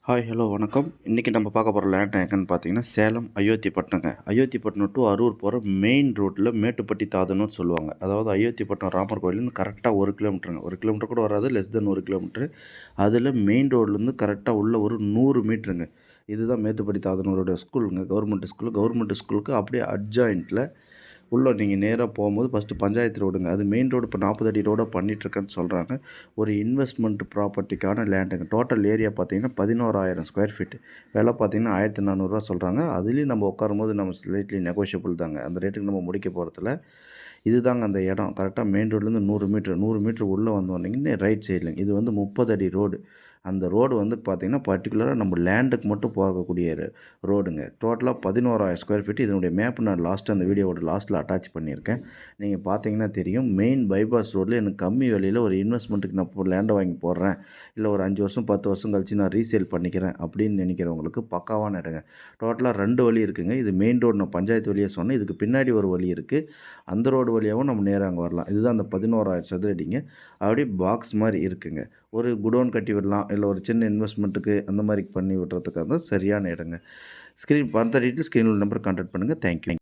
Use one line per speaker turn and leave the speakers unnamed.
Hi hello வணக்கம். இன்றைக்கி நம்ம பார்க்க போகிற லேண்ட் எங்கன்னு பார்த்தீங்கன்னா சேலம் அயோத்திப்பட்டினங்க. அயோத்திப்பட்டினம் டு அரூர் போகிற மெயின் ரோட்டில் மேட்டுப்பட்டி தாதனூர் சொல்லுவாங்க. அதாவது அயோத்திப்பட்டினம் ராமர் கோயிலேருந்து கரெக்டாக 1 கிலோமீட்டருங்க. 1 கிலோமீட்டர் கூட வராது, லெஸ் தென் 1 கிலோமீட்டரு. அதில் மெயின் ரோட்லேருந்து கரெக்டாக உள்ள ஒரு 100 மீட்டருங்க. இதுதான் மேட்டுப்பட்டி தாதனூரோட ஸ்கூலுங்க. Government school. கவர்மெண்ட் ஸ்கூலுக்கு அப்படியே அட்ஜாயிண்ட்டில் உள்ளே நீங்கள் நேராக போகும்போது ஃபஸ்ட்டு பஞ்சாயத்து ரோடுங்க. அது மெயின் ரோடு இப்போ 40 அடி ரோடாக பண்ணிகிட்ருக்கேன்னு சொல்கிறாங்க. ஒரு இன்வெஸ்ட்மெண்ட் ப்ராப்பர்ட்டிக்கான லேண்டுங்க. டோட்டல் ஏரியா பார்த்தீங்கன்னா 11,000 ஸ்கொயர் ஃபீட்டு. விலை பார்த்தீங்கன்னா 1,400 சொல்கிறாங்க. அதுலேயும் நம்ம உட்காரும்போது நம்ம ஸ்லைட்லி நெகோஷியபிள் தாங்க. அந்த ரேட்டுக்கு நம்ம முடிக்க போகிறதில்ல. இதுதாங்க அந்த இடம். கரெக்டாக மெயின் ரோட்லேருந்து 100 மீட்டர் உள்ளே வந்தோன்னீங்கன்னா ரைட் சைட்லங்க. இது வந்து 30 அடி ரோடு. அந்த ரோடு வந்து பார்த்திங்கன்னா பர்டிகுலராக நம்ம லேண்டுக்கு மட்டும் போகக்கூடிய ரோடுங்க. டோட்டலாக 11,000 ஸ்கொயர் ஃபீட். இதனுடைய மேப் நான் அந்த வீடியோவோட லாஸ்ட்டில் அட்டாச் பண்ணியிருக்கேன். நீங்கள் பார்த்தீங்கன்னா தெரியும். மெயின் பைபாஸ் ரோட்டில் எனக்கு கம்மி விலையில் ஒரு இன்வெஸ்ட்மெண்ட்டுக்கு நான் லேண்டை வாங்கி போடுறேன், இல்லை ஒரு 5 வருஷம் 10 வருஷம் கழிச்சு நான் ரீசேல் பண்ணிக்கிறேன் அப்படின்னு நினைக்கிறவங்களுக்கு பக்காவான இடங்க. டோட்டலாக 2 வழி இருக்குங்க. இது மெயின் ரோடு நான் பஞ்சாயத்து வழியாக சொன்னேன். இதுக்கு பின்னாடி ஒரு வழி இருக்குது. அந்த ரோடு வழியாகவும் நம்ம நேராக அங்கே வரலாம். இதுதான் அந்த 11,000 சதுர அடிங்க. அப்படியே பாக்ஸ் மாதிரி இருக்குங்க. ஒரு குடோன் கட்டி விடலாம், இல்லை ஒரு சின்ன இன்வெஸ்ட்மெண்ட்டுக்கு அந்த மாதிரி பண்ணி விடுறதுக்காக தான் சரியான இடங்க. ஸ்க்ரீன் பார்த்த டீட்டெயில் ஸ்க்ரீனில் நம்பர் கான்டாக்ட் பண்ணுங்கள். தேங்க்யூ.